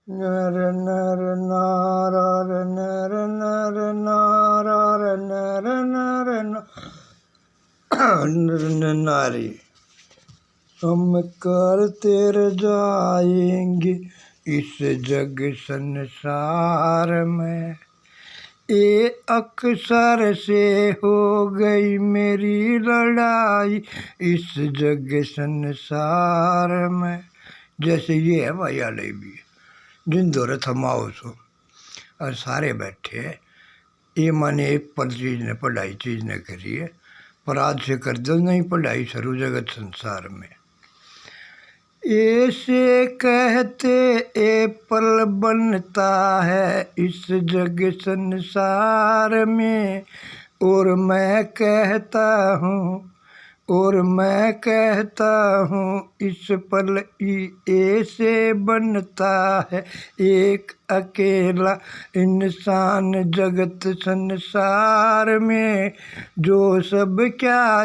नर नर नार नर नर नार नर नर नर नारी हम करते रह जाएंगे इस जग संसार में। ये अक्सर से हो गई मेरी लड़ाई इस जग संसार में। जैसे ये है भाई आले भी जिन दौरे थमाओ सो और सारे बैठे हैं। ये माने एक पर चीज़ ने पढ़ाई चीज़ ने करी है पर आज से कर दो नहीं पढ़ाई शुरू जगत संसार में। ऐसे कहते ए पल बनता है इस जग संसार में और मैं कहता हूँ इस पल ऐसे बनता है एक अकेला इंसान जगत संसार में जो सब क्या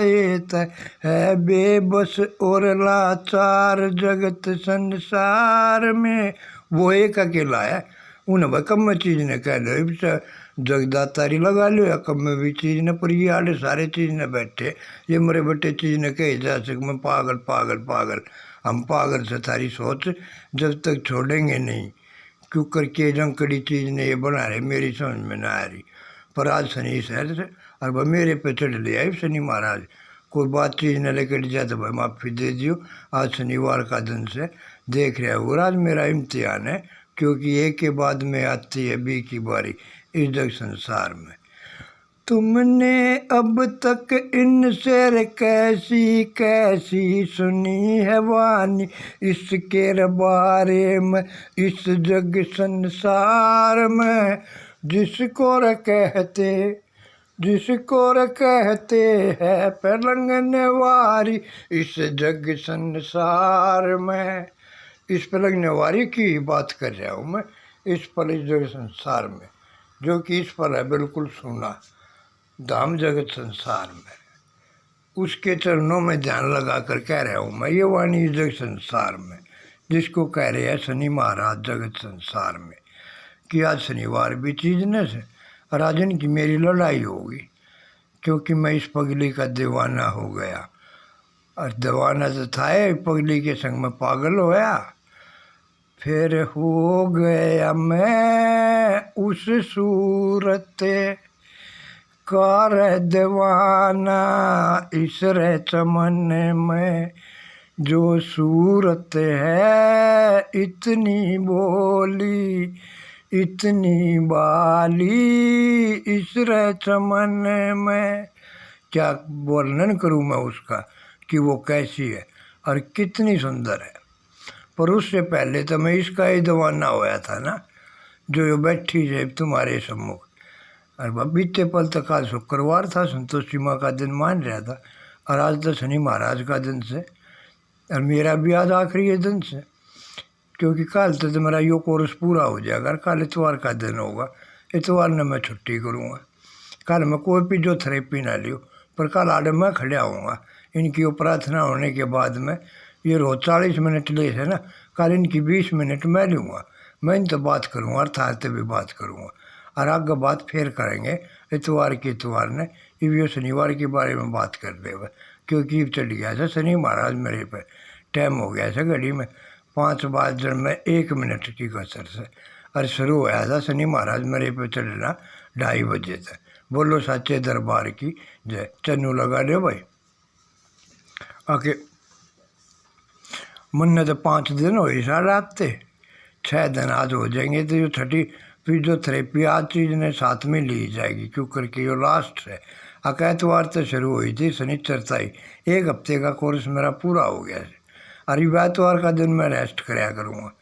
है बेबस और लाचार जगत संसार में। वो एक अकेला है उन्हें भाई कम में चीज़ ने कह लो जगदातारी लगा लो या कम में भी चीज़ ने पर ये आले सारे चीज़ ने बैठे ये मेरे बटे चीज़ ने कहे जा सक मैं पागल पागल पागल हम पागल से थारी सोच जब तक छोड़ेंगे नहीं क्यों करके जंकड़ी चीज़ ने ये बना रहे मेरी समझ में ना आ रही। पर आज शनि शहर से और भाई मेरे पे चढ़ लिया है शनि महाराज कोई बात चीज़ ने लेकर जाए तो भाई माफ़ी दे दियो। आज शनिवार का दिन से देख रहे हो आज मेरा इम्तिहान है क्योंकि एक के बाद में आती है बी की बारी इस जग संसार में। तुमने अब तक इनसे कैसी कैसी सुनी है वाणी इसके बारे में इस जग संसार में जिसको कहते हैं पलंगने वारी इस जग संसार में। इस पलंगने वारी की बात कर रहा हूँ मैं इस पल इस जग संसार में जो कि इस पर है बिल्कुल सुना धाम जगत संसार में उसके चरणों में ध्यान लगा कर कह रहा हूँ मैं ये वाणी इस जग संसार में जिसको कह रहे हैं शनि महाराज जगत संसार में कि आज शनिवार भी चीज़ न से और आज इनकी मेरी लड़ाई होगी क्योंकि मैं इस पगली का दीवाना हो गया और दीवाना तो था पगली के संग में पागल होया फिर हो गया मैं उस सूरत कार दीवाना इस रे चमन में जो सूरत है इतनी बोली इतनी बाली इस रे चमन में। क्या वर्णन करूँ मैं उसका कि वो कैसी है और कितनी सुंदर है। पर उससे पहले तो मैं इसका ही दीवाना होया था ना जो बैठी है तुम्हारे सम्मुख। और बीते पल तक आज शुक्रवार था संतोषी माँ का दिन मान रहा था और आज तो शनि महाराज का दिन से और मेरा भी आज आखिरी है दिन से क्योंकि कल तो मेरा यो कोर्स पूरा हो जाएगा। कल इतवार का दिन होगा इतवार ने मैं छुट्टी करूँगा। कल मैं कोई भी जो थेरेपी ना लियो पर कल आडे मैं खड़ा हूँगा इनकी वो प्रार्थना होने के बाद में ये रोज़ 40 मिनट ले है ना कल इनकी 20 मिनट मैं लूँगा मैं इन तो बात करूँगा अर्थात भी बात करूँगा और आगे बात फिर करेंगे इतवार की इतवार ने ये शनिवार के बारे में बात कर देगा क्योंकि चढ़ गया था शनि महाराज मेरे पे टाइम हो गया था घड़ी में 5 बज में 1 मिनट की कसर से और शुरू होया था शनि महाराज मेरे पे चढ़ना 2:30 बजे तक। बोलो सच्चे दरबार की जय। चन्नू लगा दो भाई आके मन ने तो 5 दिन हो साढ़े हफ्ते 6 दिन आज हो जाएंगे तो जो 30 फिजियोथेरेपी आज चीज़ ने साथ में ली जाएगी क्यों करके ये लास्ट है। एतवार तो शुरू हुई थी शनिचर तक 1 हफ्ते का कोर्स मेरा पूरा हो गया है और ये एतवार का दिन मैं रेस्ट कराया करूँगा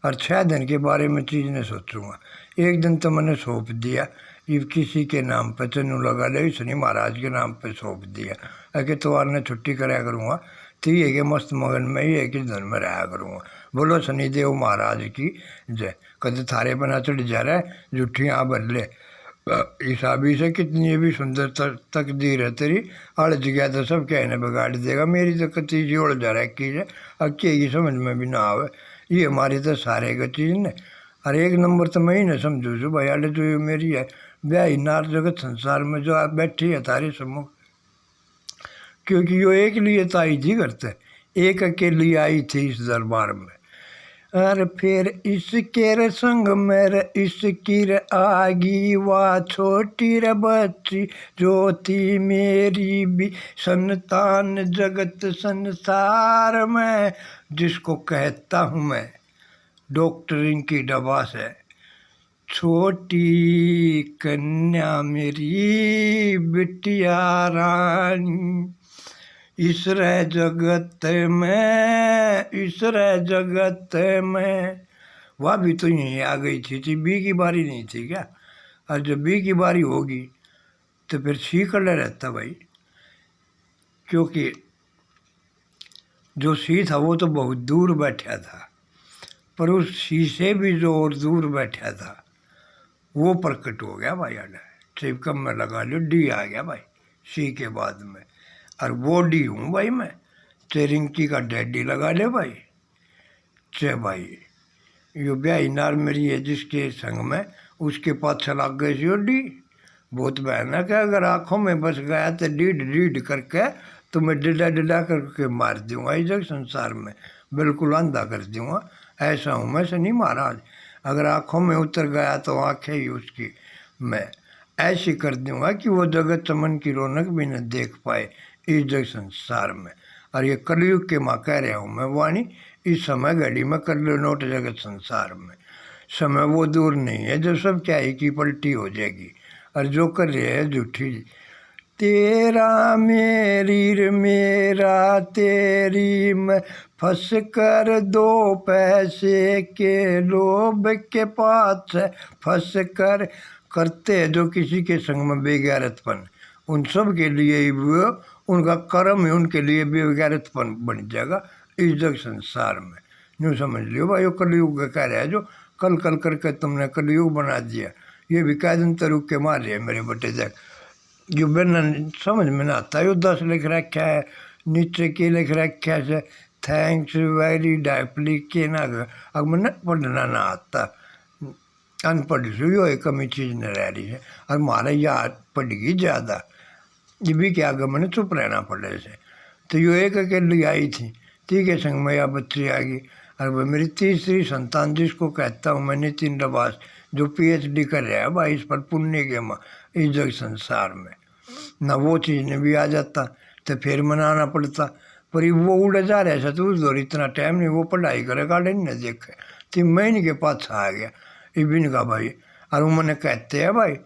और 6 दिन के बारे में चीज़ ने सोचूंगा। एक दिन तो मैंने सौंप दिया ये किसी के नाम पर चन्नू लगा ले शनि महाराज के नाम पर सौंप दिया एतवार ने छुट्टी कराया करूँगा तो ये कि मस्त मगन में ही एक ही दिन में रहा करूँगा। बोलो शनिदेव महाराज की जय। कद थारे बना चढ़ जा रहा है जुठियाँ बदले हिसाबी से कितनी भी सुंदर तकदीर है तेरी अड़ गया तो सब कहने बिगाड़ देगा मेरी तो कती जी उड़ जा रहा है की है अब की समझ में भी ना आवे ये हमारी तो सारे का चीज़ ने और एक नंबर तो मैं ही ना समझू छू भाई आले जो ये मेरी है ब्याही नार जगत संसार में जो आप बैठी है तारे सम्मुख, क्योंकि यो एक लिए तो आई थी करते, एक अकेली आई थी इस दरबार में। अरे फिर इसके रे संग मेरे इसकी रे आगी वाह छोटी रे बच्ची जो थी मेरी भी संतान जगत संसार में, जिसको कहता हूँ मैं डॉक्टर इनकी डबा से, छोटी कन्या मेरी बिटिया रानी, इस रे जगत में, इस रे जगत में। वह भी तो यहीं आ गई थी बी की बारी नहीं थी क्या? और जब बी की बारी होगी तो फिर सी कर रहता भाई, क्योंकि जो सी था वो तो बहुत दूर बैठा था, पर उस सी से भी जो और दूर बैठा था वो प्रकट हो गया भाई। आना सिर्फ कम में लगा लो डी आ गया भाई सी के बाद में, और वो डी हूँ भाई मैं, चे रिंकी का डैडी लगा ले भाई, चे भाई यो ब्याही नार मेरी है जिसके संग में उसके पास लग गए सी डी। बहुत बहन है कि अगर आँखों में बस गया तो डीड डीड करके तो मैं डिडा डिडा करके मार दूँगा इस संसार में, बिल्कुल अंधा कर दूँगा। ऐसा हूँ मैं शनि महाराज, अगर आँखों में उतर गया तो आँखें ही उसकी मैं ऐसी कर दूँगा कि वो जगत चमन की रौनक भी न देख पाए इस जग संसार में। और ये कलयुग के माँ कह रहा हूँ मैं वाणी, इस समय घड़ी में कर लो नोट जगत संसार में। समय वो दूर नहीं है जब सब क्या की पलटी हो जाएगी, और जो कर रहे है झूठी। तेरा मेरी रे मेरा तेरी में फंस कर दो पैसे के लोभ के पास फंस कर, करते जो किसी के संग में बेगैरतपन, उन सब के लिए ही वो उनका कर्म है, उनके लिए बेगैरतपन बन जाएगा इस जग संसार में। यूँ समझ लियो भाई, वो कलयुग का कह रहा है जो कल कल करके तुमने कलयुग बना दिया, ये भी कायदन तरुक के मारे है मेरे बटे जग। जो बिना समझ में ना आता है, 10 लिख रखा है नीचे के लिख रखा है थैंक्स वेरी डाइपली के ना, अब मैंने पढ़ना ना आता, अनपढ़ से यो एक कमी चीज़ न रह रही है, और हमारा याद पड़ेगी ज़्यादा, ये भी क्या आगे मैंने चुप रहना पड़े से। तो यो एक अकेली आई थी, ठीक है संग में या बच्ची आ गई, और वह मेरी तीसरी संतान जिसको कहता हूँ मैं नितिन रबास, जो PhD कर रहा है भाई इस पर पुण्य के माँ इस जग संसार में। ना वो चीज़ ने भी आ जाता तो फिर मनाना पड़ता, पर वो उड़ जा रहा है तो उस दौर इतना टाइम नहीं, वो पढ़ाई करेगा नहीं देखे, 3 महीने के पास आ गया इबिन का भाई। और वो मैंने कहते हैं भाई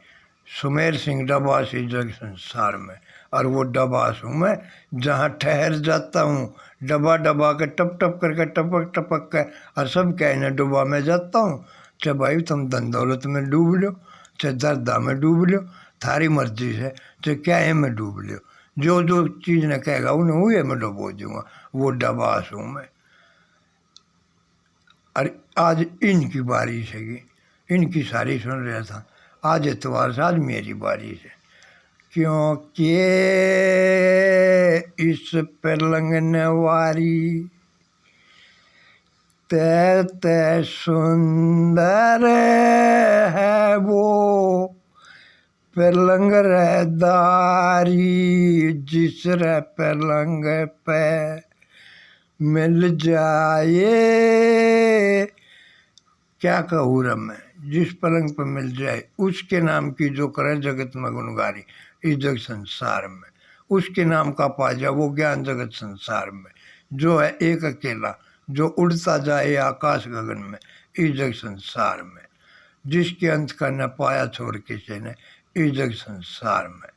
सुमेर सिंह डबास इस जग संसार में, और वो डबास हूँ मैं जहाँ ठहर जाता हूँ, डबा डबा के टप टप करके टपक टपक के, और सब कहने डुबा में जाता हूँ। चाहे भाई तुम धन दौलत में डूब लो, चाहे दर्दा में डूब लो, थारी मर्जी से, चाहे क्या है में डूब लो, जो जो चीज़ ने कहेगा उन्हें हुए मैं डुबो दूँगा, वो डबास हूँ मैं। और आज इनकी बारी है, इनकी सारी सुन रहा था, आज एतवार से आज मेरी बारी है, क्योंकि इस पर लंघने वारी ते सुंदर है वो पलंग रहदारी, जिस रे पलंग पे मिल जाए, क्या कहूँ रे मैं, जिस पलंग पर मिल जाए उसके नाम की जो करे जगत में गुनगारी इस जग संसार में, उसके नाम का पा जा वो ज्ञान जगत संसार में, जो है एक अकेला जो उड़ता जाए आकाश गगन में इस जग संसार में, जिसके अंत का न पाया छोड़ किसी ने इस जग संसार में,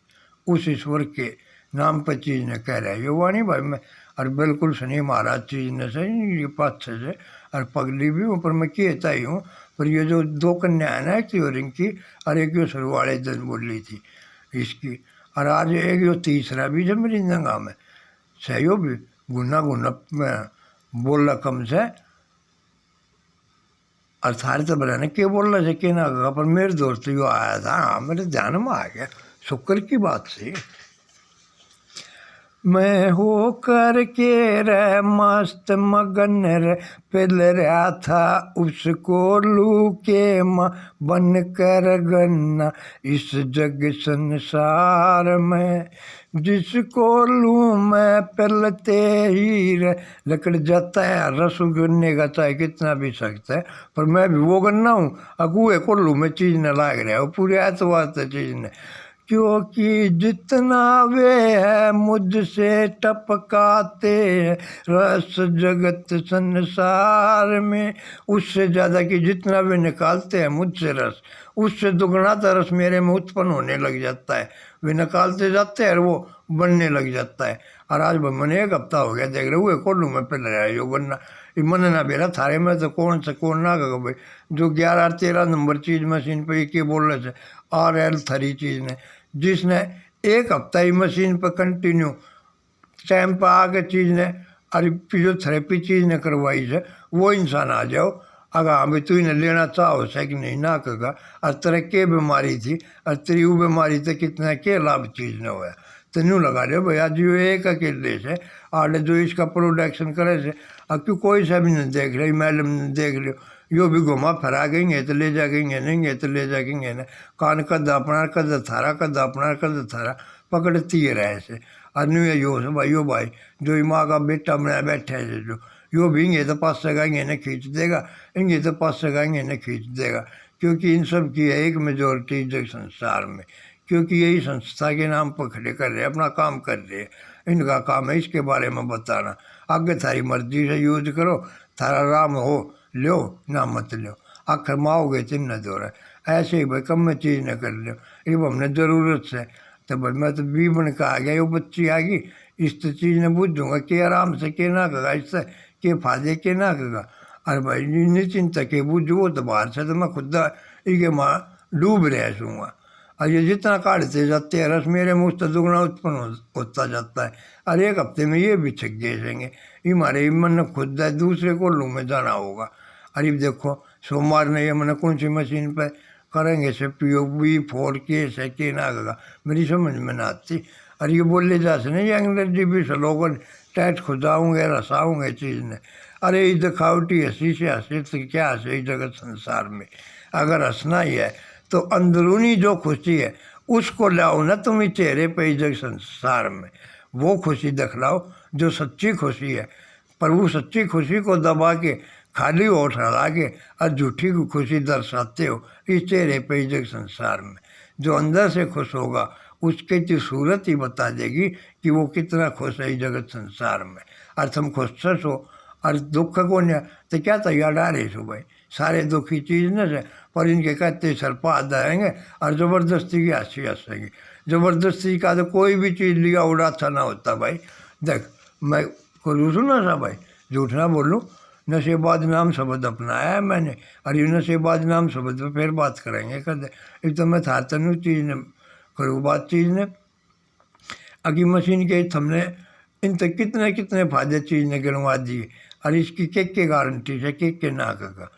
उस ईश्वर के नाम पर चीज़ ने कह रहा है ये वाणी भाई मैं। और बिल्कुल सुनी महाराज चीज़ ने सही ये पाछे से, और पगली भी हूँ पर मैं कहता ही हूँ, पर ये जो 2 कन्या है ना, एक रिंग की और एक यो सरवाड़े दिन बोली थी इसकी, और आज एक यो तीसरा भी जब मेरी जगह में सही भी गुना गुना में बोला कम से, और सारे तो बना के बोल रहे थे कि ना, पर मेरे दोस्त यो आया था, हाँ मेरे ध्यान में आ गया, शुक्र की बात से। मैं हो कर के रे मस्त मगन रे पिल रहा था उसको लू के माँ बन कर गन्ना इस जग संसार में जिसको लूँ मैं पिलते ही रे लकड़ जाता है रस गिरने का चाहे कितना भी सकता है पर मैं भी वो गन्ना हूँ अगुए को लूँ मैं चीज़ न लाग रहा है पूरे ऐतवार से चीज़ ने क्योंकि जितना वे है मुझसे टपकाते हैं रस जगत संसार में उससे ज़्यादा कि जितना वे निकालते हैं मुझसे रस उससे दुगना तो रस मेरे में उत्पन्न होने लग जाता है वे निकालते जाते हैं और वो बनने लग जाता है और आज मैंने एक हफ्ता हो गया देख रहे हुए कोल्लू में पिल रहा है यो बनना ये मन ना बेरा थारे में तो कौन से कौन ना कहो भाई जो 11 13 नंबर चीज़ मशीन पे ये बोल रहे थे RL थरी चीज़ ने जिसने एक हफ्ता ही मशीन पर कंटिन्यू टाइम पर आके चीज़ ने अरे फिजियोथेरेपी चीज़ ने करवाई है वो इंसान आ जाओ अगर हाँ भाई तू इन्हें लेना चाहो से कि नहीं ना कगा और तेरे के बीमारी थी और तेरी वो बीमारी से कितना के लाभ चीज़ ने हुआ तो न्यू लगा दो भाई आज यो एक अकेले से आगे जो इसका प्रोडक्शन करे से अब क्यों कोई सा भी नहीं देख रही मैडम ने देख लियो यो भी घुमा फिरा गएंगे तो ले जा गएंगे नहीं तो ले जा गएंगे ना कान कद अपना कद थारा कद अपना कद थारा पकड़ती है रहे से और न्यू यो से भाई यो भाई जो माँ का बेटा बनाया बैठे है जो यो भी इंगे तो पास लगाएंगे इन्हें खींच देगा इंगे तो पास लगाएंगे इन्हें खींच देगा क्योंकि इन सब की है एक मेजोरिटी जग संसार में क्योंकि यही संस्था के नाम पर खड़े कर रहे अपना काम कर रहे हैं इनका काम है इसके बारे में बताना आगे थारी मर्जी से यूज करो थारा राम हो लो ना मत लो आखिर माओगे तो न दो रहा ऐसे ही भाई कम में चीज़ न कर लो ये हमने ज़रूरत से तो भाई मैं तो बी बन के आ गया वो बच्ची आ गई इस तो चीज़ ने बूझूंगा कि आराम से के ना कगा इससे के फायदे के ना कगा अरे भाई निश्चिंत के बूझो तो बाहर से तो मैं खुद इके माँ डूब रहा सूँगा और ये जितना काटते जाते हैं रस मेरे मुँह से दुगना उत्पन्न होता जाता है और एक हफ्ते में ये भी छक जाएंगे ये हमारे मन खुद है दूसरे को लू में जाना होगा अरे देखो सोमवार ने ये मैंने कौन सी मशीन पर करेंगे से POV4 के ना कहा मेरी समझ में ना आती अरे ये बोले जा से नहीं अंग्रेजी भी स्लोगन टैट खुदाऊँगे रसाऊँगे चीज़ ने अरे ये दिखावटी हंसी से हंसे तो क्या हंसे इस जगत संसार में अगर हंसना ही है तो अंदरूनी जो खुशी है उसको लाओ ना तुम चेहरे पे इस जगत संसार में वो खुशी दिखलाओ जो सच्ची खुशी है पर वो सच्ची खुशी को दबा के खाली होठ हला के और झूठी की खुशी दर्शाते हो इस चेहरे पे इस जगत संसार में जो अंदर से खुश होगा उसकी तो सूरत ही बता देगी कि वो कितना खुश है इस जगत संसार में और तुम खुश हो और दुख को न तो क्या तैयार डाले सो भाई सारे दुखी चीज़ न से पर इनके कहते सर पा जाएंगे और ज़बरदस्ती की हंसी हंसेंगे ज़बरदस्ती का तो कोई भी चीज़ लिया उड़ा अच्छा ना होता भाई देख मैं को सुना सा भाई झूठ ना बोलूँ नशेबाज नाम शब्द अपनाया है मैंने और ये नशेबाज नाम शब्द पर फिर बात करेंगे कर एक तो मैं था तनु चीज़ ने करूँ बात चीज़ ने अगी मशीन के हमने इन तक कितने कितने फायदे चीज़ ने गिनवा दिए और इसकी के गारंटी है के ना का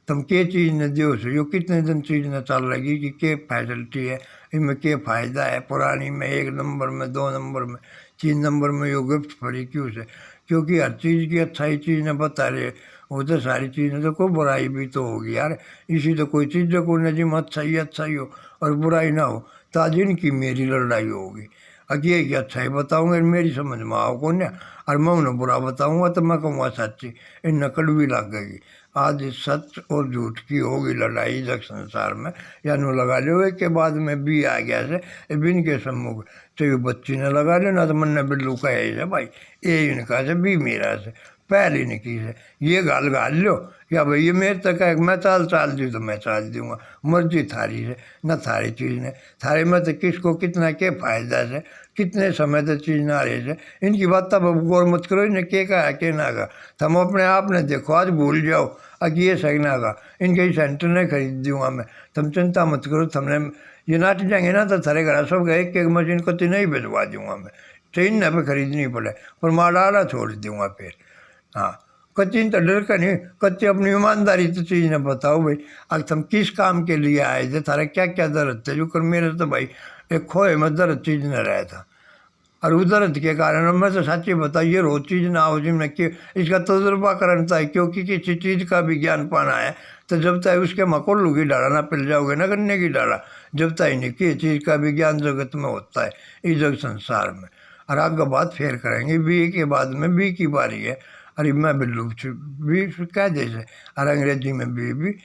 तुम के चीज़ ने दियो से यो कितने दिन चीज़ ने चल लगी कि के फैसिलिटी है इनमें के फ़ायदा है पुरानी में 1 नंबर में 2 नंबर में 3 नंबर में यो गिफ्ट पड़ी क्यों से क्योंकि हर चीज़ की अच्छाई चीज़ ने बता रहे वो तो सारी चीज़ें तो कोई बुराई भी तो होगी यार इसी तो कोई चीज़ जो कोई नजीम अच्छा ही हो और बुराई ना हो तो आज इनकी मेरी लड़ाई होगी अगे कि अच्छा ही बताऊँगा मेरी समझ में आओ कौन है और मैं उन्हें बुरा बताऊँगा तो मैं कहूँगा सच्ची इन नकल भी लग गई आज सच और झूठ की होगी लड़ाई जग संसार में या नो लगा लो एक के बाद में भी आ गया से बिन के सम्मुख तो ये बच्ची ने लगा लो ना तो मन ने बिल्लू कहे से भाई ये इनका से भी मेरा से पहले नहीं की से ये गाल गाल लो या भाई ये मेरे तक है मैं चाल दूँ तो मैं चाल दूँगा मर्जी थारी से न थारी चीज़ ने थारे में तो किसको कितना के फायदा से कितने समय तक चीज़ ना रहे से इनकी बात तब गौर मत करो इन्हें के कहा के ना कहा तुम अपने आप ने देखो आज भूल जाओ अगर ये सही ना कहा इनके सेंटर ने खरीद दूँगा मैं तुम चिंता मत करो तुमने ये नाट जाएंगे ना तो थारे घर सब गए एक मशीन को तो नहीं भिजवा दूँगा मैं ट्रेन न पे खरीदनी पड़े पर माडाला छोड़ दूँगा फिर हाँ कच्ची तो डर का नहीं कच्चे अपनी ईमानदारी तो चीज़ ने बताओ भाई अब तुम किस काम के लिए आए थे थारा क्या क्या दर्द थे जो कर मेरे तो भाई एक खोए में दर्द चीज़ न रहा था और उधरत के कारण मैं तो सच्ची बताऊँ ये रोज चीज़ ना हो जिसमें कि इसका तजुर्बा करना है, क्योंकि किसी चीज़ का भी ज्ञान पाना है तो जब तक उसके मकोल्लू की डाला ना पिल जाओगे ना गन्ने की डाला, जब तक नहीं कि चीज़ का भी ज्ञान जगत में होता है इस जग संसार में। और आगे बात फेर करेंगे बी के बाद में बी की बारी है। अरे मैं बिल्लू बी कह जैसे और अंग्रेजी में बी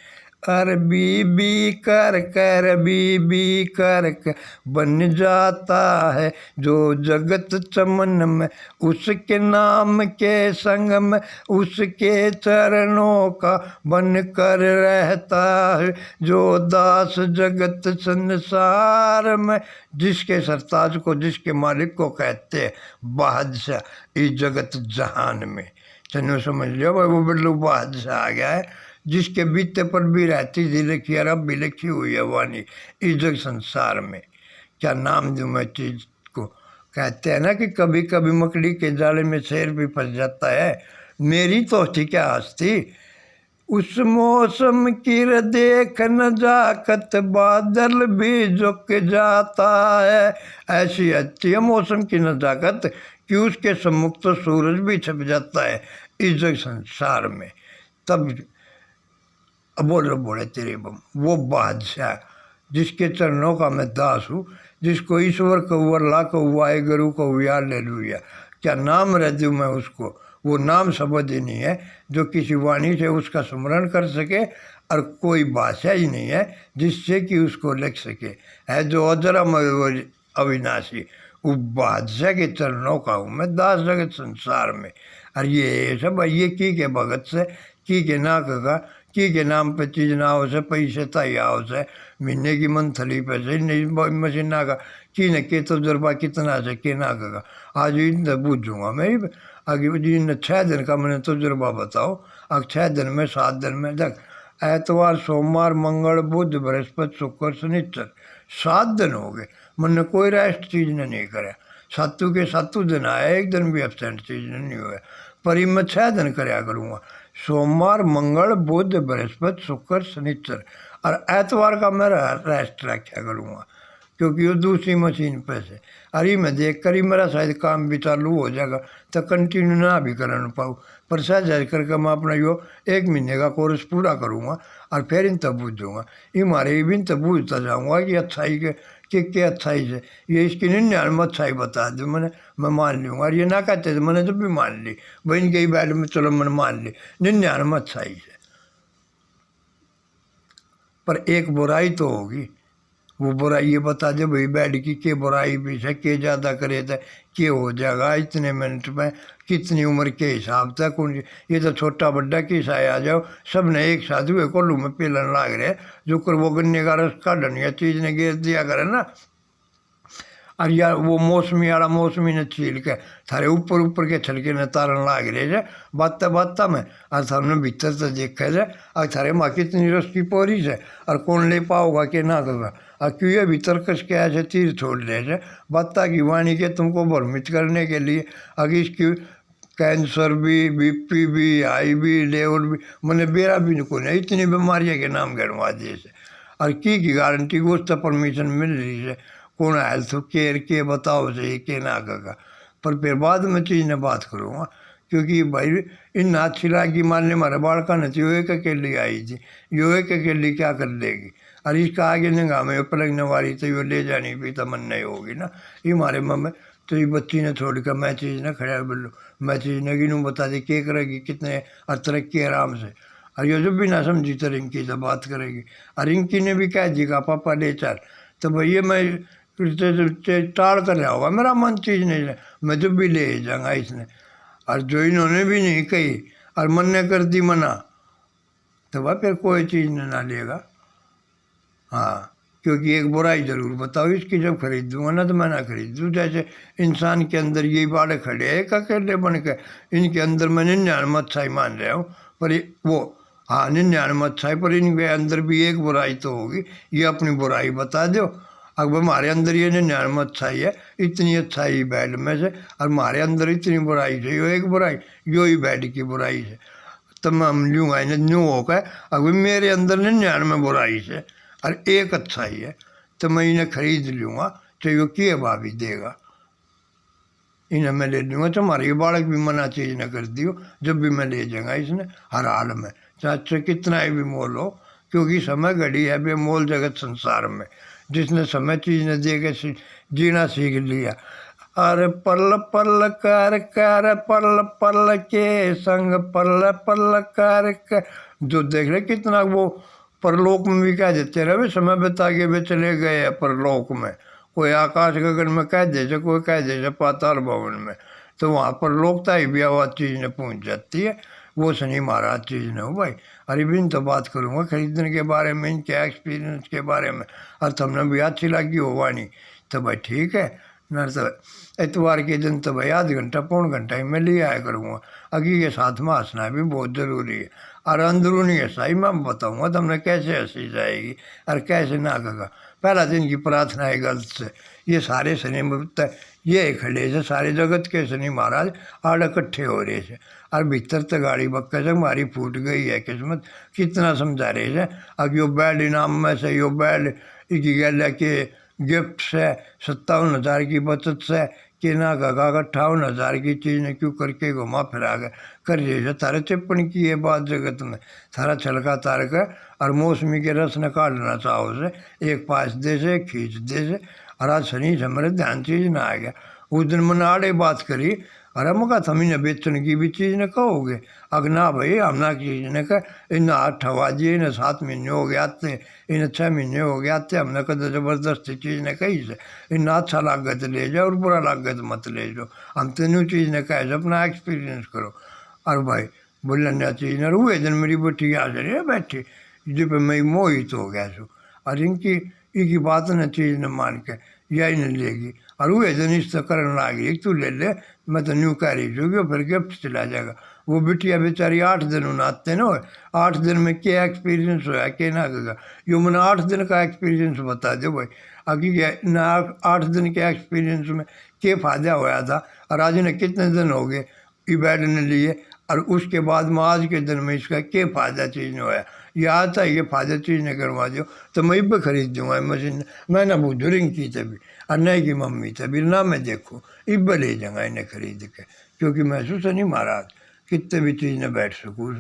अरे बी कर बी कर बन जाता है जो जगत चमन में, उसके नाम के संग में उसके चरणों का बन कर रहता है जो दास जगत संसार में। जिसके सरताज को जिसके मालिक को कहते हैं बादशाह इस जगत जहान में। चलो समझ लियो भाई वो बिल्लू बादशाह आ गया है जिसके बीते पर भी रहती थी लिखी और अब भी लिखी हुई है वाणी इस जग संसार में। क्या नाम दूँ मैं चीज़ को, कहते हैं ना कि कभी कभी मकड़ी के जाले में शेर भी फंस जाता है। मेरी तो थी क्या हस्ती उस मौसम की देख नजाकत बादल भी झुक जाता है। ऐसी अच्छी है मौसम की नजाकत कि उसके सम्मुख तो सूरज भी छप जाता है इस जग संसार में। तब बोले तेरे बम वो बादशाह जिसके चरणों का मैं दास हूँ, जिसको ईश्वर कहूँ अल्लाह कहूँ वाहे गुरु कहूँ या हालेलुया। क्या नाम रह दूँ मैं उसको, वो नाम शब्द ही नहीं है जो किसी वाणी से उसका स्मरण कर सके और कोई भाषा ही नहीं है जिससे कि उसको लिख सके। है जो अजरम अविनाशी वो बादशाह के चरणों का हूँ मैं दास जगत संसार में। और ये सब ये की के भगत से की के ना का की के नाम पे चीज ना हो से पैसे तय आओ से महीने की मंथली पैसे मशीना का की न के तजुर्बा कितना से के ना का आज इन बूझूंगा मैं आगे जिन 6 दिन का मैंने तजुर्बा बताओ। अब 6 दिन में 7 दिन में देख एतवार सोमवार मंगल बुध बृहस्पति शुक्र शनिचर 7 दिन हो गए मैंने कोई रेस्ट चीज ने नहीं कराया। सातू के सातू दिन आया एक दिन भी एबसेंट चीज ने नहीं हुआ पर ही मैं 6 दिन कराया करूँगा सोमवार मंगल बुध बृहस्पति शुक्र शनिचर और एतवार का मैं रेस्ट रखा करूँगा क्योंकि वो दूसरी मशीन पे से। अरे मैं देख कर ही मेरा शायद काम भी चालू हो जाएगा तो कंटिन्यू ना भी कर न पाऊँ पर सहज करके मैं अपना यो 1 महीने का कोर्स पूरा करूँगा और फिर इन तब बूझूँगा ये मारे भी तब बूझता जाऊँगा कि अच्छाई के क्या अच्छाई से ये इसकी 99 अच्छाई बता दो मैं मान लूँगा। और ये ना कहते थे मैंने जब भी मान ली बहन के बैठ में चलो मैंने मान ली 99 अच्छाई से। पर एक बुराई तो होगी वो बुराई ये बता दे भाई बैठ की के बुराई भी है के ज़्यादा करे तो के हो जाएगा इतने मिनट में कितनी उम्र के हिसाब तक ये तो छोटा बड्डा किस आ जाओ सब ने एक साथ हुए कोल्लू में पेलन लाग रहे जो कर वो गन्ने का रस का डनिया चीज़ ने घेर दिया करे ना। और यार वो मौसमी वाला मौसमी ने छील के थारे ऊपर के छलके ने तारन लाग रहे है बाता में और थाने भीतर से देखे जाए और थारे माँ कितनी रस की पोरी से और कौन ले पाओगा कि ना होगा और क्यों ये भीतर कस के ऐसे तीर छोड़ रहे थे बत्ता की वाणी के तुमको भ्रमित करने के लिए। अगर इसकी कैंसर भी बीपी भी हाई भी लेवल भी मैंने बेरा भी नहीं है इतनी बीमारियाँ के नाम गिनवा दिए से और की गारंटी को उसका परमिशन मिल रही है कौन हेल्थ केयर के बताओ सही के ना का। पर फिर बाद में चीज़ ने बात करूँगा क्योंकि भाई इन हाथ छिला की मारने मारे बाड़का ने यो एक अकेली आई थी यो एक अकेली क्या कर देगी और इसका आगे नंगा में पलगने वाली तो यो ले जानी भी तो मन नहीं होगी ना। ये मारे मम्मी तो ये बच्ची ने छोड़ कर मैं चीज़ ना खड़ा बोलो मैं चीज़ ने गिनूँ बता दी के करेगी कितने और तरक्की आराम से। और ये जब भी ना समझी तो रिंकी से बात करेगी और रिंकी ने भी कह दी का पापा ले चल तो भैया मैं टाल कर रहा होगा मेरा मन चीज़ नहीं है मैं जब भी ले जाऊँगा इसने। और जो इन्होंने भी नहीं कही और मन ने कर दी मना तो वह फिर कोई चीज़ ना लेगा। हाँ क्योंकि एक बुराई ज़रूर बताओ इसकी जब खरीद दूँगा ना तो मैं ना खरीद दूँ। जैसे इंसान के अंदर यही बाड़े खड़े हैं एक अकेले बन के इनके अंदर मैं 99 अच्छाई मान रहा हूँ पर वो हाँ 99 अच्छाई पर इनके अंदर भी एक बुराई तो होगी ये अपनी बुराई बता दो। अब हमारे अंदर ये 99 अच्छाई है इतनी अच्छाई बैड में से और हमारे अंदर इतनी बुराई से यो एक बुराई यो ही बैड की बुराई से तब मैं हम लूँगा इन्हें न्यू होकर अगर मेरे अंदर 99 बुराई से और एक अच्छाई है तो मैं इन्हें खरीद लूँगा तो यो किए भाभी देगा। इन्हें मैं ले लूँगा, तुम्हारे ये बालक भी मना चीज़ न कर दियो, जब भी मैं ले जाऊँगा इसने हर हाल में, चाहे कितना ही भी मोल हो, क्योंकि समय घड़ी है बेमोल जगत संसार में। जिसने समय चीज़ ने दे के जीना सीख लिया। अरे पल पल कर कर पल पल के संग पल पल कर जो देख रहे कितना वो परलोक में भी कह देते रहे समय बता के वे चले गए परलोक में। कोई आकाश गगन में कह दे से, कोई कह दे से पाताल भवन में, तो वहाँ पर लोकता ही भी आवाज़ चीज़ ने पहुँच जाती है। वो शनि महाराज चीज़ ने हो भाई। अरे बिन तो बात करूँगा खरीदने के बारे में, इनके एक्सपीरियंस के बारे में, और तुमने भी अच्छी लगी हो वाणी तो भाई ठीक है न। तो इतवार के दिन तो भाई आध घंटा पौन घंटा ही मैं ले आया करूँगा। अगी के साथ में हंसना भी बहुत ज़रूरी है, और अंदरूनी हंसाई मैं बताऊँगा तुमने कैसे हंसी जाएगी और कैसे ना कहा। पहला दिन की प्रार्थना है गलत से, ये सारे शनि ये खड़े से सारे जगत के शनि महाराज आड़ इकट्ठे हो रहे थे, और भीतर तो गाड़ी बक्का से हमारी फूट गई है किस्मत, कितना समझा रहे थे। अब यो बैड इनाम में से यो बैड की गल के गिफ्ट से 57,000 की बचत से कि ना का 58,000 की चीज़ ने क्यों करके घुमा फिरा कर कर रहे थारे टिप्पणी की है बात जगत में, थारा छलका तार कर और मौसमी के रस ने काटना चाहो से एक पास दे से खींच दे से। और आज शनि से हमारे ध्यान चीज़ ना आ गया। उस दिन मैंने आड़े बात करी, अरे मका थमी ने बेचने की भी चीज़ ने कहोगे, अग ना भाई हम ना चीज़ ने कह इन 8 हवाजी इन्हें 7 महीने हो गए आते, इन्हें 6 महीने हो गए आते, हमने कद ज़बरदस्ती चीज़ ने कही से इन अच्छा लागत ले जाओ और बुरा लागत मत ले जाओ, हम तीनों चीज़ ने कहे से अपना एक्सपीरियंस करो। और भाई बोलने चीज़ ने हुए दिन मेरी बेटी आ रही है बैठी जिस पर मैं मोहित हो गया सू, और इनकी बात ने चीज़ ने मान के यही नहीं लेगी। और वही दिन इस तो करने लगी तू ले ले, मैं तो न्यू कह रही चुकी फिर गिफ्ट चला जाएगा। वो बिटिया बेचारी 8 दिन उनाते ना, 8 दिन में क्या एक्सपीरियंस होया क्या ना कहा, यो मैंने 8 दिन का एक्सपीरियंस बता दो भाई। अभी ना 8 दिन के एक्सपीरियंस में क्या फ़ायदा होया था, और आज ने कितने दिन हो गए ई बेड ने लिए, और उसके बाद में आज के दिन में इसका क्या फ़ायदा चीज़ नहीं होया। ये आता है ये फ़ायदा चीज़ नहीं करवा दो तो मैं भी खरीद दूँगा मशीन। मैं ना बुजुर्ग की तभी और नहीं की मम्मी तभी ना मैं देखूँ इब ले जाऊँगा इन्हें खरीद के, क्योंकि महसूस नहीं महाराज कितने भी चीज़ ने बैठ सकूँ।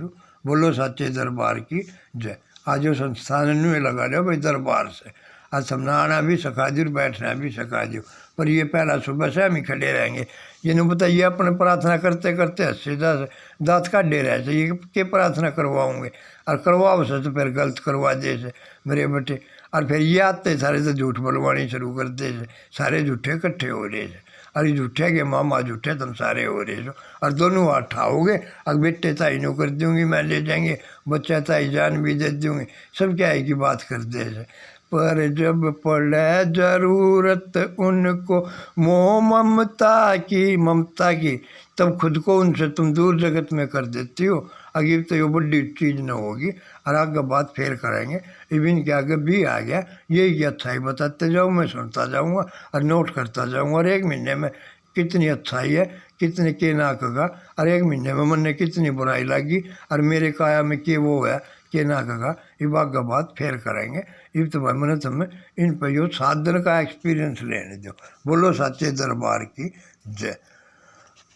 बोलो सच्चे दरबार की जय। आज वो संस्थान ने लगा लिया भाई दरबार से, आज समझना आना भी सिखा दो बैठना भी सिखा दो, पर ये पहला सुबह से हम ही खड़े रहेंगे। जिन्हें बताइए अपने प्रार्थना करते करते हंसे दांत काटे रहे थे, ये के प्रार्थना करवाऊँगे और करवाओ से तो फिर गलत करवा दे से मेरे बेटे। और फिर ये आते सारे तो झूठ बोलवानी शुरू करते थे, सारे झूठे इकट्ठे हो रहे थे, अरे झूठे के मामा झूठे तुम सारे हो रहे हो, और दोनों हाथ ठाओगे अब बेटे ताई नो कर दूँगी मैं ले जाएंगे, बच्चा ताई जान भी दे दूँगी, सब क्या है की बात करते थे। पर जब पड़े जरूरत उनको मोह ममता की तब खुद को उनसे तुम दूर जगत में कर देती हो। अगर तो ये बड़ी चीज़ न होगी, और आगे बात फेर करेंगे इवन के आगे भी आ गया यही की अच्छाई बताते जाऊँ, मैं सुनता जाऊँगा और नोट करता जाऊँगा, और 1 महीने में कितनी अच्छाई है कितने के ना कहा, और 1 महीने में मन ने कितनी बुराई लगी और मेरे काया में के वो है के ना कहा, ये आगे बात फेर करेंगे। ये तो भाई मैंने तुम्हें इन पर यो 7 दिन का एक्सपीरियंस लेने दो। बोलो सच्चे दरबार की जय।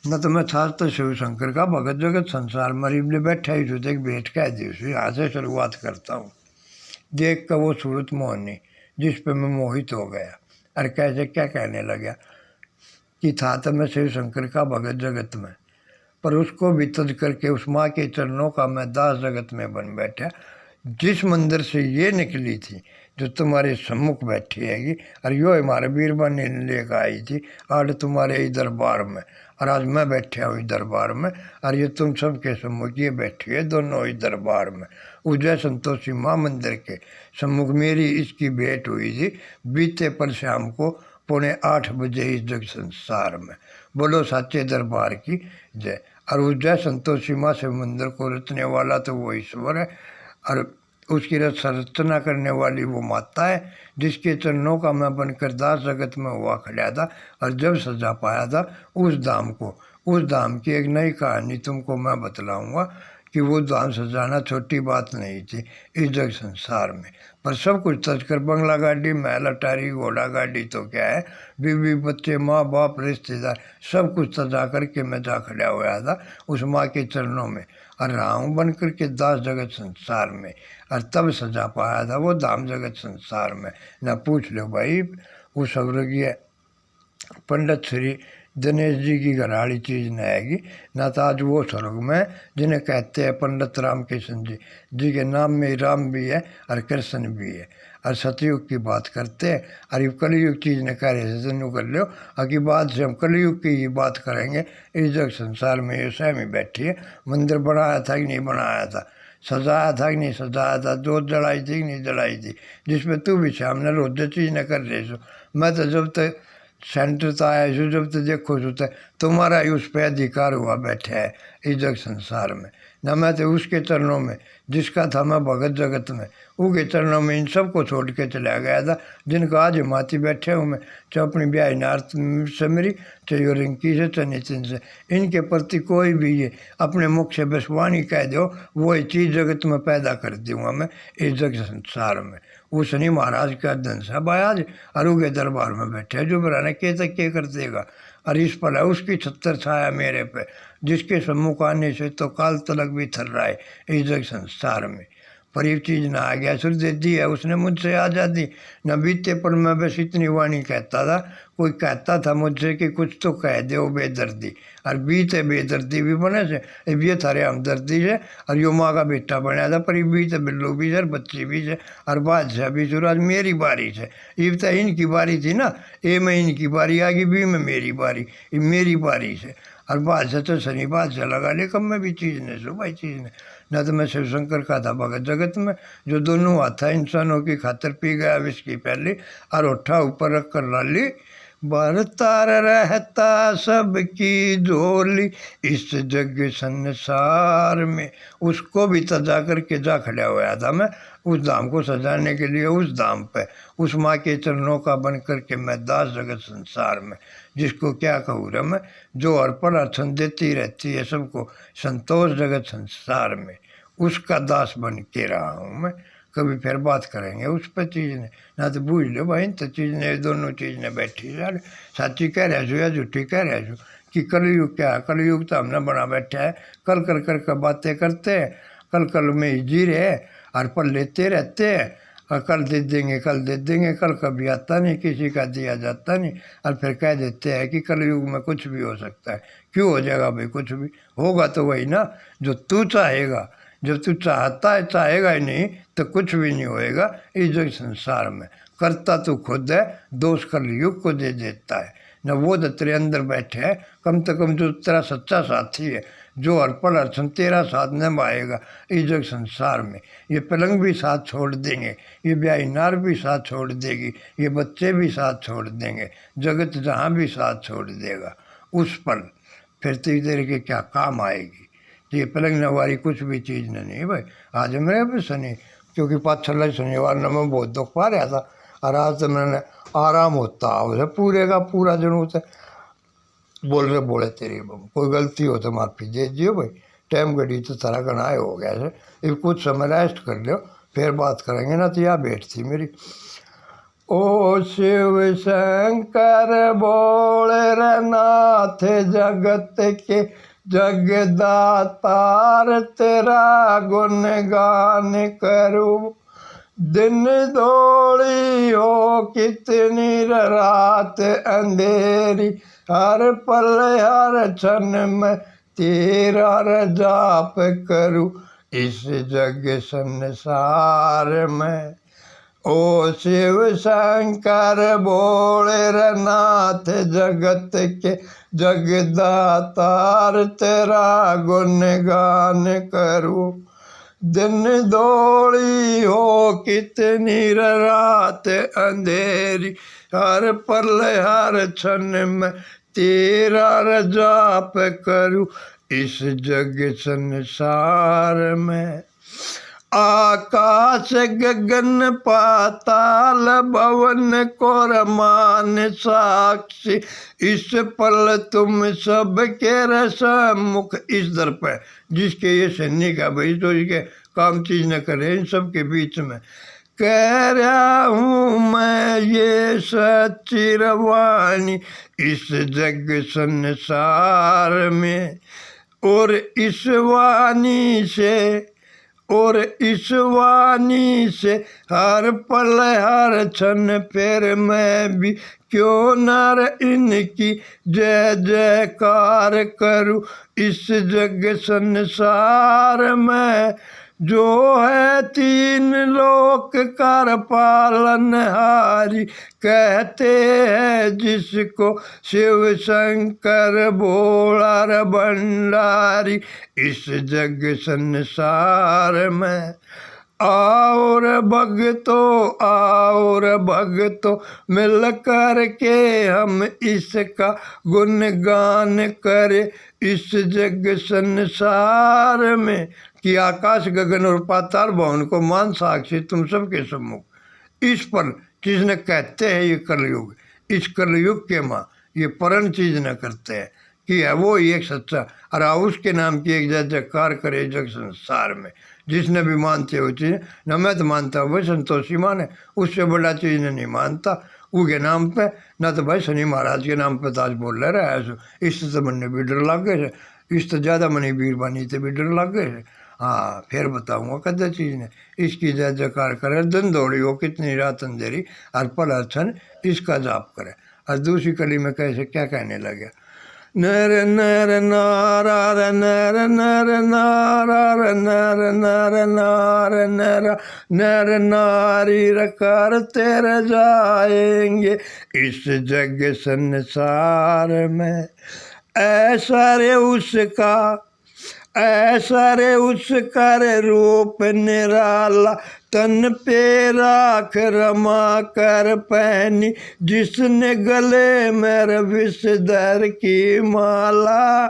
न तो मैं था तो शिव शंकर का भगत जगत संसार मरीब ने बैठा ही तो एक भेंट कह दी उसे यहाँ से शुरुआत करता हूँ। देख कर वो सूरत मोहनी जिस पे मैं मोहित हो गया, और कैसे क्या कहने लगा कि था तो मैं शिव शंकर का भगत जगत में, पर उसको भी तज करके उस माँ के चरणों का मैं दास जगत में बन बैठा। जिस मंदिर से ये निकली थी जो तुम्हारे सम्मुख बैठी हैगी, और यो हमारे बीरबल ने लेकर आई थी आज तुम्हारे ही दरबार में, और आज मैं बैठा हूँ दरबार में, और ये तुम सबके सम्मुख ये बैठी है दोनों ही दरबार में। उजय संतोषी माँ मंदिर के सम्मुख मेरी इसकी भेंट हुई थी बीते पर शाम को 7:45 बजे इस जग संसार में। बोलो सच्चे दरबार की जय। और उजय संतोषी माँ से मंदिर को रचने वाला तो वो ईश्वर है, और उसकी संरचना करने वाली वो माता है जिसके चरणों का मैं बनकर दास जगत में हुआ खड़ा था। और जब सजा पाया था उस धाम की एक नई कहानी तुमको मैं बतलाऊंगा कि वो धाम सजाना छोटी बात नहीं थी इस जग संसार में। पर सब कुछ तजकर बंगला गाड़ी, महल अटारी, घोड़ा गाड़ी तो क्या है, बीवी बच्चे, माँ बाप, रिश्तेदार, सब कुछ सजा करके मैं जा खड़ा हुआ था उस माँ के चरणों में और रहा हूँ बन करके दास जगत संसार में। और तब सजा पाया था वो धाम जगत संसार में। ना पूछ लो भाई, वो स्वर्गीय पंडित श्री दिनेश जी की घराड़ी चीज़ न आएगी ना। तो आज वो स्वर्ग में जिन्हें कहते हैं पंडित राम किशन जी के नाम में राम भी है और कृष्ण भी है। और सतयुग की बात करते हैं और ये कलयुग चीज़ ने कह रहे थे कर लो अकी बात से हम कलयुग की ही बात करेंगे। इस जग संसार में ये स्वयं ही बैठी है। मंदिर बनाया था कि नहीं बनाया था, सजाया था कि नहीं सजाया था, जोत जलाई थी कि नहीं जलाई थी, जिसमें तू भी सामने रोज चीज़ न कर रहे सो। मैं तो जब तक सेंटर तो आया जो जब तक देखो जो तक तुम्हारा ही उस पर अधिकार हुआ बैठा है इस जग संसार में। न मैं तो उसके चरणों में जिसका था मैं भगत जगत में, उनके चरणों में इन सबको छोड़ के चला गया था जिनका आज माती बैठे हूँ मैं। चाहे अपनी ब्याह नार्थ से मेरी, चाहे रिंकी से, चाहे नितिन से, इनके प्रति कोई भी ये अपने मुख से बस वाणी कह दो वो चीज़ जगत में पैदा कर दूँगा मैं इस जग संसार में। वो शनि महाराज का धन सब आज अरु के दरबार में बैठे जो बराने के तक के कर देगा। और इस पर है उसकी छत्तर छाया मेरे पे, जिसके सम्मुख आने से तो काल तलक भी थर रहा है इस जग संसार में। पर ये चीज़ ना आ गया सुर दे दी है उसने मुझसे आज़ादी न बीते पर मैं बस इतनी वाणी कहता था। कोई कहता था मुझसे कि कुछ तो कह दे वो बेदर्दी, और बीते बेदर्दी भी बने से ये थारे हमदर्दी से। और यो माँ का बेटा बनाया था पर ये बीते बिल्लू भी से, बच्ची भी से, और बादशाह भी से। आज मेरी बारी से, ये तो इनकी बारी थी ना, ये में इनकी बारी आ गई, बी में मेरी बारी, ये मेरी बारी से। और बादशाह तो शनि बादशाह लगा ले कब में भी चीज़ ने सो भाई चीज़ ने। न तो मैं शिव शंकर का था भगत जगत में जो दोनों हाथा इंसानों की खातर पी गया विष की पहली और उठा ऊपर रख कर लाली। बरतार रहता सबकी झोली इस जग संसार में। उसको भी सजा करके जा खड़ा हुआ था मैं उस धाम को सजाने के लिए। उस धाम पे उस माँ के चरणों का बन करके मैं दास जगत संसार में। जिसको क्या कहूँ रे मैं, जो हर पल अर्चन देती रहती है सबको संतोष जगत संसार में, उसका दास बन के रहा हूँ मैं। कभी फिर बात करेंगे उस पर चीज़ ने, ना तो बूझ लो भाई तो चीज़ ने दोनों चीज़ ने बैठी यार। साची कह रहे छो या झूठी कह रहे छो कि कलयुग क्या है, कलयुग तो हमने बना बैठा है। कल कर कर कर बातें करते हैं, कल कल में ही जी रहे और पर लेते रहते हैं और कल दे देंगे कल दे देंगे। कल कभी आता नहीं, किसी का दिया जाता नहीं और फिर कह देते हैं कि कलयुग में कुछ भी हो सकता है। क्यों हो जाएगा भाई, कुछ भी होगा तो वही ना जो तू चाहेगा। जब तू चाहता है, चाहेगा ही नहीं तो कुछ भी नहीं होएगा इस जग संसार में। करता तू खुद है, दोष कलयुग को दे देता है। न वो तो तेरे अंदर बैठे है, कम से कम जो तेरा सच्चा साथी है जो हर पल हर क्षण तेरा साथ निभाएगा इस जग संसार में। ये पलंग भी साथ छोड़ देंगे, ये ब्याही नार भी साथ छोड़ देगी, ये बच्चे भी साथ छोड़ देंगे, जगत जहाँ भी साथ छोड़ देगा। उस पल फिर तेरे के क्या काम आएगी। ये पलंग नवारी कुछ भी चीज़ नहीं भाई। आज मेरे भी शनि, क्योंकि पाछला शनिवार ने मैं बहुत दुख पा रहा था और आज तो मैंने आराम होता उसे पूरे का पूरा जनू से बोल रहे बोले तेरी कोई गलती हो तो माफ़ी दे दियो भाई। टाइम घड़ी तो तरह गनाए हो गया है, ये कुछ समय रेस्ट कर लो फिर बात करेंगे ना। तो यह भेंट थी मेरी। ओ शिव शंकर बोले रे नाथ जगत के जगदातार तेरा गुणगान करूं। दिन दौड़ी हो कितनी रात अंधेरी, हर पल हर क्षण में तेरा जाप करूं इस जग संसार में। ओ शिव शंकर बोले रे नाथ जगत के जगदातार तेरा गुणगान करूं। दिन दौड़ी हो कितनी रात अंधेरी, हर पल हर क्षण में तेरा जाप करूं इस जग संसार में। आकाश गगन पाताल भवन कोरमान साक्षी, इस पल तुम सबके रसमुख। इस दर पर जिसके ये सैनिक है भाई, तो इसके काम चीज न करे, इन सब के बीच में कह रहा हूँ मैं ये सच्ची रवानी इस जग संसार में। और इस वाणी से हर पल हर क्षण फिर मैं भी क्यों न इनकी जय जयकार करूँ इस जग संसार में। जो है तीन लोक कर पालनहारी, कहते हैं जिसको शिव शंकर भोला भंडारी इस जग संसार में। और भगतों मिल कर के हम इसका गुणगान करें इस जग संसार में। कि आकाश गगन और पाताल भवन को मान साक्षी तुम सबके सम्मुख। इस पर चीज न कहते हैं ये कलयुग, इस कलयुग के माँ ये परण चीज न करते हैं कि है वो एक सच्चा, और उसके नाम की एक जय जयकार करे जग संसार में। जिसने भी मानते हो चीज़ न, मैं तो मानता हूँ भाई संतोषी माने, उससे बड़ा चीज़ नहीं मानता उनके नाम पे, न तो भाई शनि महाराज के नाम पे ताज बोल रहा है। इससे तो मन भी डर लग गए, इससे ज़्यादा मनी वीर बानी से भी डर लग गए। हाँ फिर बताऊँगा कदे चीज़ ने इसकी जय जयकार करे, दिन दौड़ी हो कितनी रात अंधेरी, हर पल हर क्षण इसका जाप करे। और दूसरी कली में कैसे क्या कहने लगे, नर नर नारा नर नर नारा नर नर नार नर नर नारी करते रह जाएंगे इस जग संसार में। ऐसा रे उसका रूप निराला, तन पे राख रमा कर पहनी, जिसने गले में विषधर की माला।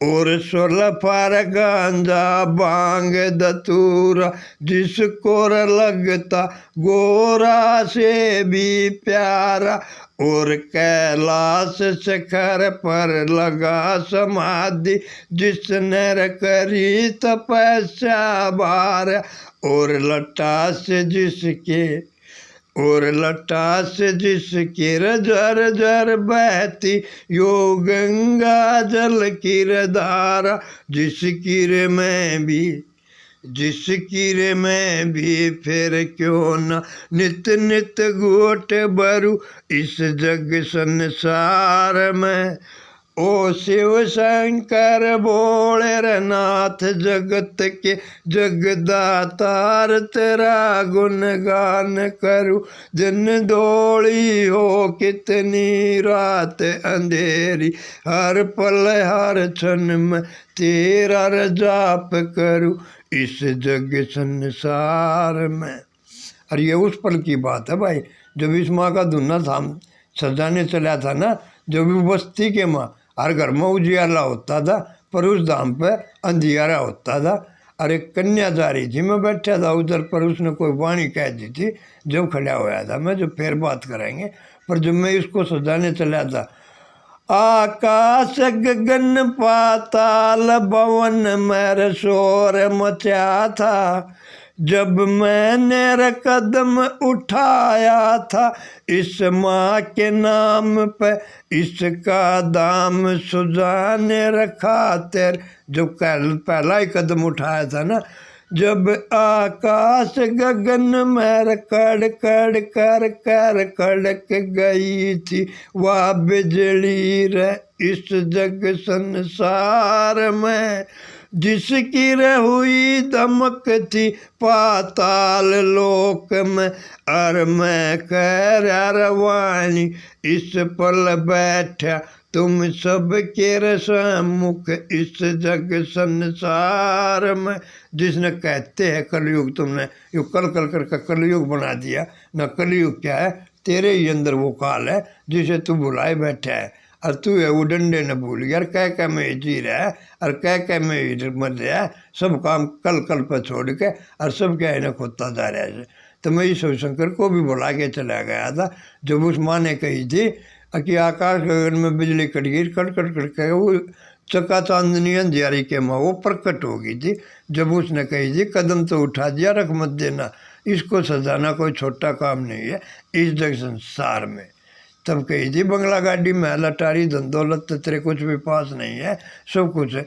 और सुलफर गांजा बांग दतूरा, जिसको लगता गोरा से भी प्यारा। और कैलाश शिखर पर लगा समाधि, जिसने करी तपस्या भार। और लटा से जिसकी झर झर बहती यो गंगा जल की धारा। जिसकी रे मैं भी फिर क्यों न नित नित गोट भरू इस जग संसार में। ओ शिव शंकर भोले नाथ जगत के जगदातार, तेरा गुणगान करूं दिन दौड़ी हो कितनी रात अंधेरी। हर पल हर क्षण में तेरा जाप करूं इस जग संसार में। और ये उस पल की बात है भाई जब इस माँ का धुना था सजाने चला था ना, जब भी बस्ती के माँ हर घर में उजियाला होता था पर उस धाम पे अंधियारा होता था। अरे कन्या जा रही थी, मैं बैठा था उधर, पर उसने कोई वाणी कह दी थी जब खड़ा होया था मैं, जो फिर बात करेंगे। पर जब मैं इसको सजाने चला था, आकाश गगन पाताल भवन में शोर मचा था, जब मैंने कदम उठाया था इस माँ के नाम पे, इसका दाम सुजाने रखा तेरे। जो पहला ही कदम उठाया था ना, जब आकाश गगन में कड़ कड़ कर कर कड़क गई थी वह बिजली रे इस जग संसार में। जिसकी हुई दमक थी पाताल लोक में, और मैं कह रवानी इस पल बैठा तुम सब के रसमुख इस जग संसार में। जिसने कहते हैं कलयुग, तुमने यो कल कल कर कलयुग बना दिया ना। कलयुग क्या है, तेरे ही अंदर वो काल है जिसे तू बुलाए बैठा है। और तू है वो डंडे न भूल गया, कह में जी रहा है और कह में मर रहा है, सब काम कल कल पर छोड़ के और सब क्या है ना खोदता जा रहा है। तो मैं शिवशंकर को भी बुला के चला गया था। जब उस माँ ने कही थी कि आकाश गगन में बिजली कट गई, कट कट कट के वो चका चांदनी अंधियारी के माँ वो प्रकट हो गई थी। जब उसने कही थी कदम तो उठा दिया, रख मत देना, इसको सजाना कोई छोटा काम नहीं है इस जग संसार में। तब कही थी बंगला गाड़ी महल अटारी धन दौलत तेरे कुछ भी पास नहीं है, सब कुछ है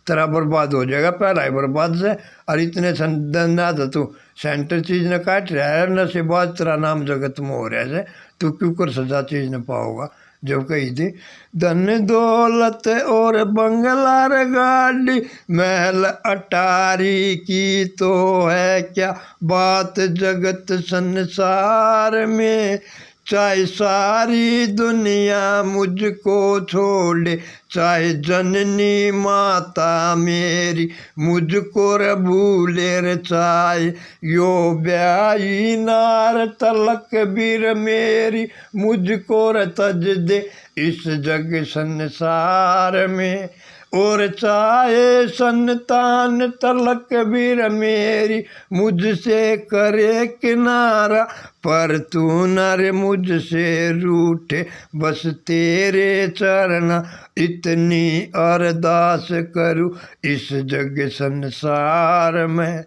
तेरा बर्बाद हो जाएगा, पहला ही बर्बाद से। और इतने संदना था तू सेंटर चीज़ न काट रहा है, न से बाद तेरा नाम जगत में हो रहा है, तू क्यों कर सजा चीज़ न पाओगा। जब कही थी धन दौलत और बंगला रे गाड़ी महल अटारी की तो है क्या बात जगत संसार में, चाहे सारी दुनिया मुझको छोड़े, चाहे जननी माता मेरी मुझको र भूले रे, चाहे यो ब्याई नार तलक बीर मेरी मुझको र तज दे इस जग संसार में, और चाहे संतान तलक बीर मेरी मुझसे करे किनारा, पर तू नर मुझसे रूठे बस तेरे चरण इतनी अरदास करूँ इस जग संसार में।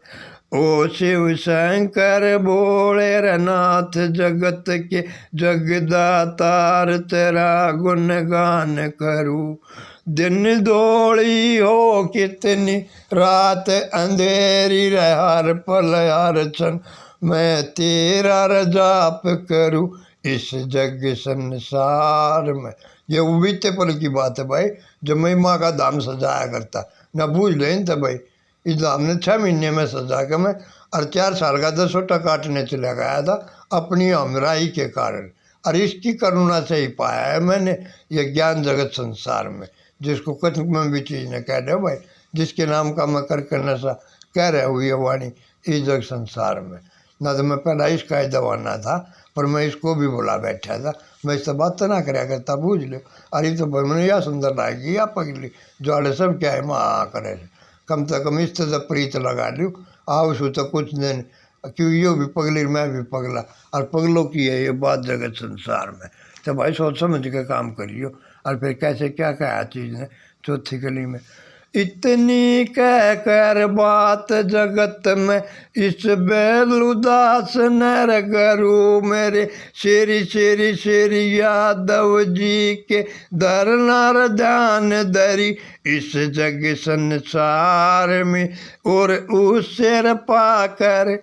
ओ शिव शंकर भोले रे नाथ जगत के जगदातार तेरा गुणगान करूँ, दिन दौड़ी हो कितनी रात अंधेरी रहे, हर पल हर क्षण मैं तेरा रजाप करूँ इस जग संसार में। ये वो बीते पल की बात है भाई, जब मैं माँ का धाम सजाया करता ना, बूझ लें तो भाई इस धाम ने 6 महीने में सजा के मैं और 4 साल का 10 काटने चला गया था अपनी हमराई के कारण, और इसकी करुणा से ही पाया है मैंने ये ज्ञान जगत संसार में, जिसको कुछ में भी चीज़ ने कह दे भाई, जिसके नाम का मैं करके नशा कह रहे हुई है वाणी इस जग संसार में। ना तो मैं पहला इसका ही दवाना था, पर मैं इसको भी बुला बैठा था, मैं इससे बात तो ना कराया करता, बूझ लो। अरे तो भाई मैंने यह सुंदर लागी या पगली जोड़े सब क्या है माँ करे, कम से कम इस तरह प्रीत लगा लूँ आओ सो तो कुछ दिन, क्यों यो भी पगली मैं भी पगला, और पगलों की है ये बात जगत संसार में। तो भाई सोच समझ के काम करियो। और फिर कैसे क्या कहा चीज़ ने चौथी कली में, इतनी कह कर बात जगत में इस बेलुदास नर गरु मेरे, श्री श्री श्री यादव जी के धरनार ध्यान धरी इस जग संसार में, और उससे पाकर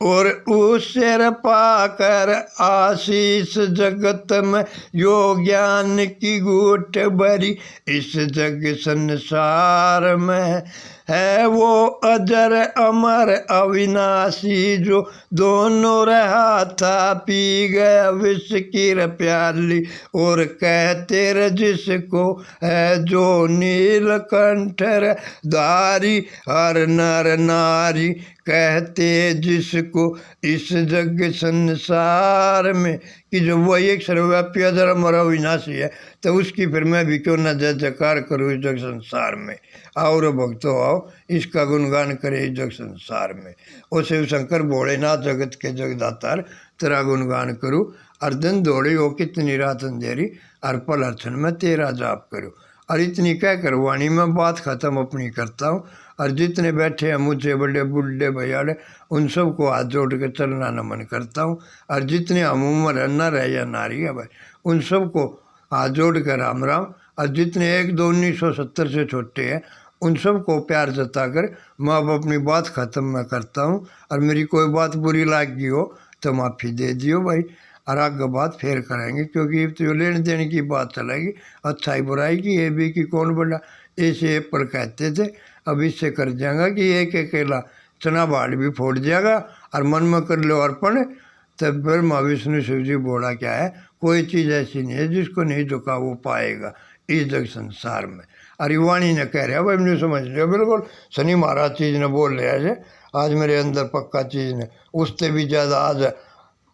और उससे पाकर आशीष जगत में यो ज्ञान की गूठ भरी इस जग संसार में, है वो अजर अमर अविनाशी जो दोनों रहा था पी गया विष की प्याली, और कहते र जिसको है जो नीलकंठर धारी, हर नर नारी कहते जिसको इस जग संसार में, कि जो वही एक सर्वव्यापी अजर अमर अविनाशी है, तो उसकी फिर मैं भी क्यों न जय जयकार करूँ इस जग संसार में। और भक्तों आओ इसका गुणगान करे इस जग संसार में। ओ शिव शंकर भोलेनाथ जगत के जगदातार तेरा गुणगान करूँ, और दिन दौड़ी हो कितनी रात अंधेरी, और पल अर्चन में तेरा जाप करूँ। और इतनी कह कर वाणी में बात खत्म अपनी करता हूँ, और जितने बैठे हैं मुझे बड़े बूढ़े भैयाड़े उन सबको हाथ जोड़ के चलना नमन करता हूँ, और जितने हम उम्र नर है या नारी है भाई उन सबको हाथ जोड़ कर राम राम, और जितने 1-2 1970 से छोटे हैं उन सबको प्यार जता कर मैं अब अपनी बात ख़त्म मैं करता हूँ। और मेरी कोई बात बुरी लगी हो तो माफ़ी दे दियो भाई, और आगे बात फिर करेंगे, क्योंकि तो लेने देने की बात चलेगी, अच्छाई बुराई की ये भी कि कौन बड़ा ऐसे पर कहते थे। अब इससे कर जाएगा कि एक अकेला चना बाड़ भी फोड़ जाएगा, और मन में कर लो अर्पण, तब ब्रह्मा विष्णु शिव जी बोला क्या है, कोई चीज़ ऐसी नहीं है जिसको नहीं झुका वो पाएगा इस जग संसार में। अरे वाणी ने कह रहा भाई मुझे समझ लिया बिल्कुल, शनि महाराज चीज़ ने बोल रहा है आज मेरे अंदर पक्का चीज़ ने, उससे भी ज़्यादा आज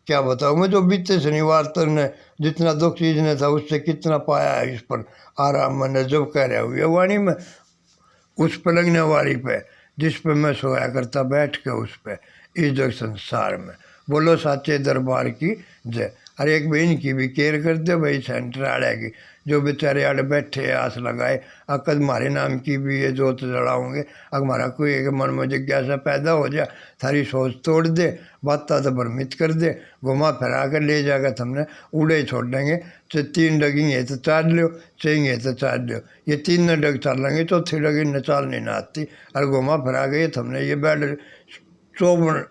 क्या बताऊँ मैं, जो बीते शनिवार तक ने जितना दुख चीज ने था उससे कितना पाया है इस पर आराम। मैंने जब कह रहा हूँ ये वाणी में उस पलंग नवारी पे जिस पे मैं सोया करता बैठ के उस पे इस जग संसार में, बोलो साचे दरबार की जय। अरे एक बहन की भी केयर कर दे भाई, सेंटर आड़े की जो बेचारे आड़े बैठे आस लगाए, अकद हमारे नाम की भी ये जोत जलाओगे, अगर हमारा कोई एक मन में जिज्ञासा पैदा हो जाए, थारी सोच तोड़ दे, बाता तो भ्रमित कर दे, घुमा फिरा कर ले जाकर हमने उड़े छोड़ देंगे। तो 3 डगेंगे तो 4 लो, चाहिए तो 4 लो, ये 3 न डग चालेंगे, चौथी डगी न चालनी ना आती। और घुमा फिरा गए तो हमने ये बेड चौबन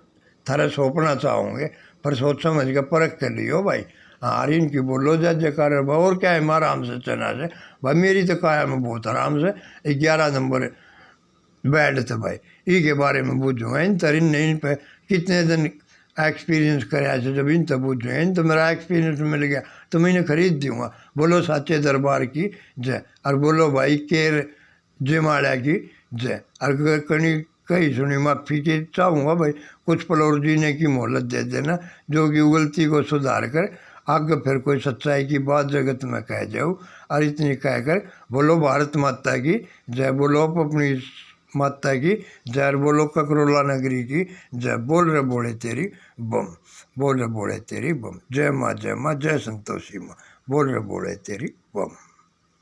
थारा सौंपना चाहोगे, पर सोच समझ के परख कर लियो भाई। हाँ इनकी बोलो जय जयकार। और क्या है मारा हमसे चना से भाई, मेरी तो काया में बहुत आराम से 11 नंबर बेड थे भाई, ई के बारे में बूझूंगा इन तर इन पे कितने दिन एक्सपीरियंस कराया से, जब इन तब बूझूंगा इन तो मेरा एक्सपीरियंस मिल गया तो मैं इन्हें खरीद दूंगा। बोलो साचे दरबार की जय, और बोलो भाई केर जयमाला की जय। और कहीं कहीं सुनी माफ़ी की चाहूँगा भाई, कुछ पल और जीने की मोहलत दे देना, जो कि गलती को सुधार कर आगे फिर कोई सच्चाई की बात जगत में कह जाऊँ। और इतनी कहकर बोलो भारत माता की जय, बोलो अपनी माता की जय, बोलो ककरोला नगरी की जय। बोल रहे बोले तेरी बम, बोल रहे बोले तेरी बम, जय माँ जय माँ जय संतोषी माँ, बोल रहे बोले तेरी बम।